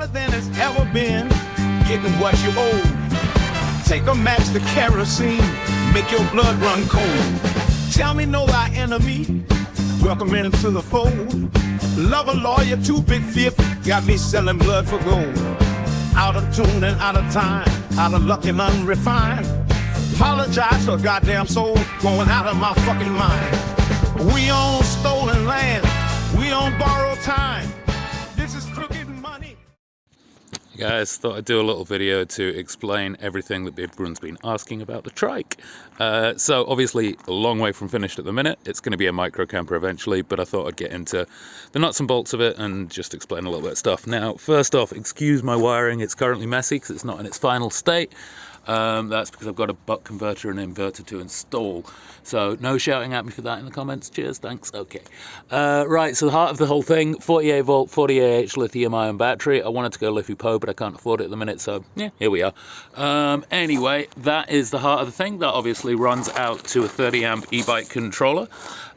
harder than it's ever been, getting what you owe. Take a match to kerosene, make your blood run cold. Tell me no thy enemy, welcome into the fold. Love a lawyer, too big fifth, got me selling blood for gold. Out of tune and out of time, out of luck and unrefined. Apologize for a goddamn soul going out of my fucking mind. We on stolen land, we on borrowed time. This is crooked money. Guys, thought I'd do a little video to explain everything that everyone's been asking about the trike. So obviously a long way from finished at the minute. It's going to be a micro camper eventually, but I thought I'd get into the nuts and bolts of it and just explain a little bit of stuff. Now, first off, excuse my wiring. It's currently messy because it's not in its final state. That's because I've got a buck converter and inverter to install. So no shouting at me for that in the comments. Cheers, thanks. Okay. Right, so the heart of the whole thing, 48 volt, 40 Ah lithium ion battery. I wanted to go LiFePO, but I can't afford it at the minute, so yeah, here we are. Anyway, that is the heart of the thing. That obviously runs out to a 30 amp e-bike controller.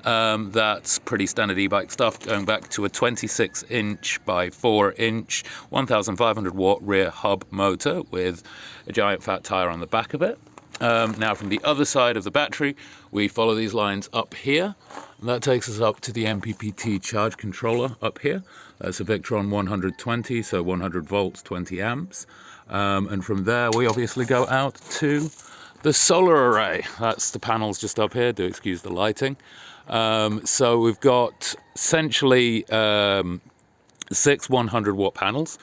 That's pretty standard e-bike stuff, going back to a 26 inch by 4 inch 1500 watt rear hub motor with a giant fat tire on the back of it. Now from the other side of the battery, we follow these lines up here, and that takes us up to the MPPT charge controller up here. That's a Victron 120, so 100 volts, 20 amps. And from there, we obviously go out to the solar array. That's the panels just up here, do excuse the lighting. So we've got essentially 6 100 watt panels,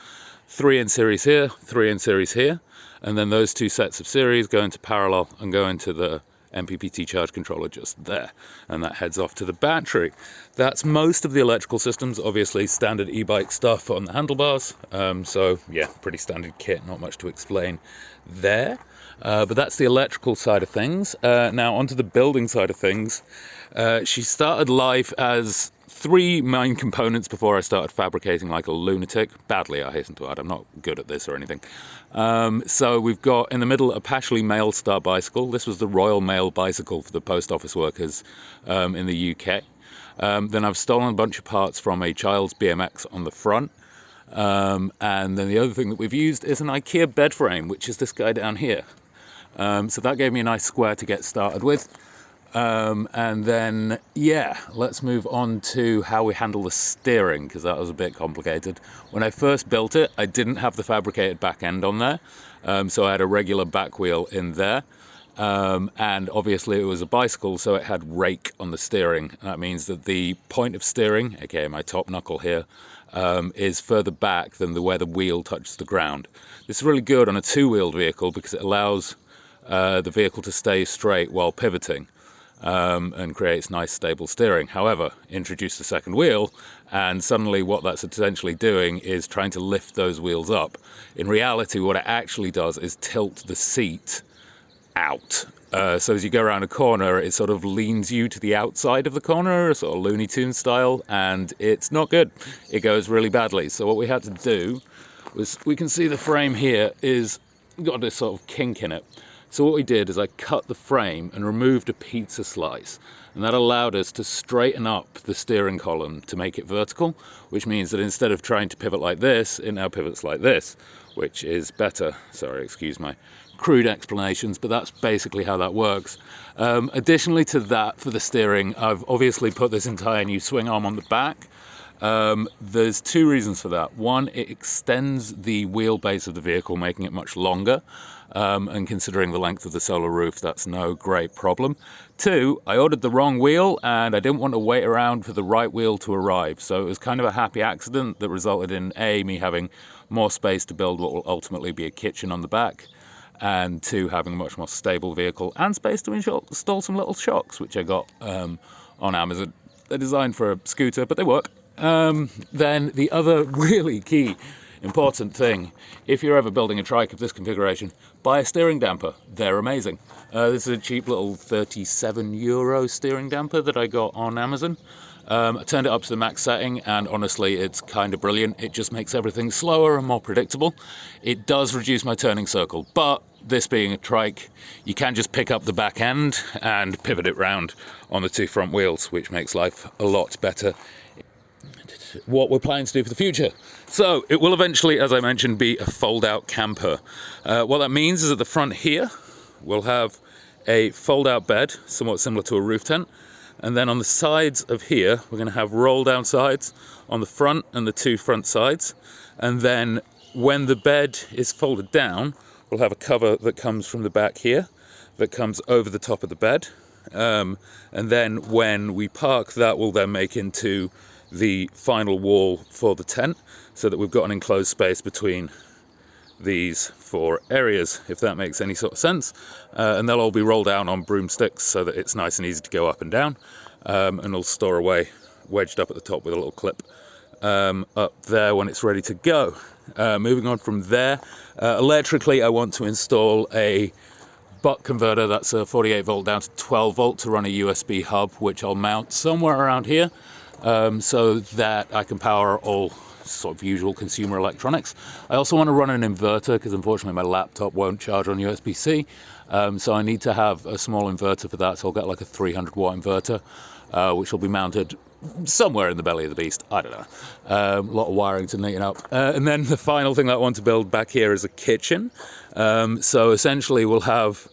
3 in series here, 3 in series here, and then those two sets of series go into parallel and go into the MPPT charge controller just there, and that heads off to the battery. That's most of the electrical systems, obviously standard e-bike stuff on the handlebars. So yeah, pretty standard kit, not much to explain there. But that's the electrical side of things. Now onto the building side of things. She started life as 3 main components before I started fabricating like a lunatic. Badly, I hasten to add. I'm not good at this or anything. So we've got in the middle a Pashley Mail Star bicycle. This was the Royal Mail bicycle for the post office workers in the UK. Then I've stolen a bunch of parts from a child's BMX on the front. And then the other thing that we've used is an IKEA bed frame, which is this guy down here. So that gave me a nice square to get started with. And then, yeah, let's move on to how we handle the steering, because that was a bit complicated. When I first built it, I didn't have the fabricated back end on there. So I had a regular back wheel in there. And obviously it was a bicycle, so it had rake on the steering. That means that the point of steering, aka my top knuckle here, is further back than where the wheel touches the ground. This is really good on a two-wheeled vehicle because it allows the vehicle to stay straight while pivoting. And creates nice stable steering. However, introduce the second wheel and suddenly what that's essentially doing is trying to lift those wheels up. In reality, what it actually does is tilt the seat out. So as you go around a corner, it sort of leans you to the outside of the corner, sort of Looney Tunes style, and it's not good. It goes really badly. So what we had to do was, we can see the frame here is got this sort of kink in it. So what we did is I cut the frame and removed a pizza slice, and that allowed us to straighten up the steering column to make it vertical, which means that instead of trying to pivot like this, it now pivots like this, which is better. Sorry, excuse my crude explanations, but that's basically how that works. Additionally to that, for the steering, I've obviously put this entire new swing arm on the back. There's 2 reasons for that. One, it extends the wheelbase of the vehicle, making it much longer. And considering the length of the solar roof, that's no great problem. 2, I ordered the wrong wheel and I didn't want to wait around for the right wheel to arrive. So it was kind of a happy accident that resulted in A, me having more space to build what will ultimately be a kitchen on the back, and 2, having a much more stable vehicle and space to install some little shocks, which I got on Amazon. They're designed for a scooter, but they work. Then the other really key important thing, if you're ever building a trike of this configuration, buy a steering damper. They're amazing. This is a cheap little €37 steering damper that I got on Amazon. I turned it up to the max setting, and honestly it's kind of brilliant. It just makes everything slower and more predictable. It does reduce my turning circle, but this being a trike, you can just pick up the back end and pivot it round on the 2 front wheels, which makes life a lot better. what we're planning to do for the future. So it will eventually, as I mentioned, be a fold-out camper. What that means is at the front here, we'll have a fold-out bed, somewhat similar to a roof tent. And then on the sides of here, we're going to have roll-down sides on the front and the 2 front sides. And then when the bed is folded down, we'll have a cover that comes from the back here, that comes over the top of the bed. And then when we park, that will then make into the final wall for the tent, so that we've got an enclosed space between these 4 areas, if that makes any sort of sense. And they'll all be rolled down on broomsticks so that it's nice and easy to go up and down, and it'll store away wedged up at the top with a little clip up there when it's ready to go. Moving on from there, electrically I want to install a buck converter, that's a 48 volt down to 12 volt to run a USB hub, which I'll mount somewhere around here, so that I can power all sort of usual consumer electronics. I also want to run an inverter because unfortunately my laptop won't charge on USB-C, so I need to have a small inverter for that, so I'll get like a 300 watt inverter, which will be mounted somewhere in the belly of the beast, I don't know. A lot of wiring to neaten up. And then the final thing that I want to build back here is a kitchen. So essentially we'll have,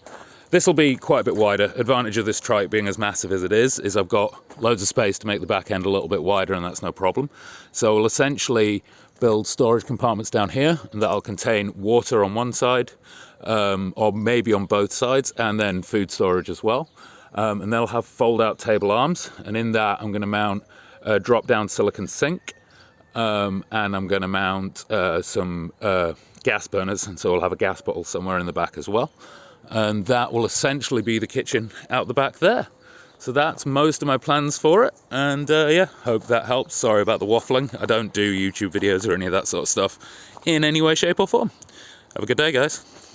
this will be quite a bit wider. Advantage of this trike being as massive as it is I've got loads of space to make the back end a little bit wider, and that's no problem. So we'll essentially build storage compartments down here, and that'll contain water on one side, or maybe on both sides, and then food storage as well. And they'll have fold-out table arms, and in that I'm going to mount a drop-down silicon sink, and I'm going to mount some gas burners, and so we'll have a gas bottle somewhere in the back as well. And that will essentially be the kitchen out the back there. So that's most of my plans for it, and yeah, hope that helps. Sorry about the waffling. I don't do YouTube videos or any of that sort of stuff in any way, shape or form. Have a good day, guys.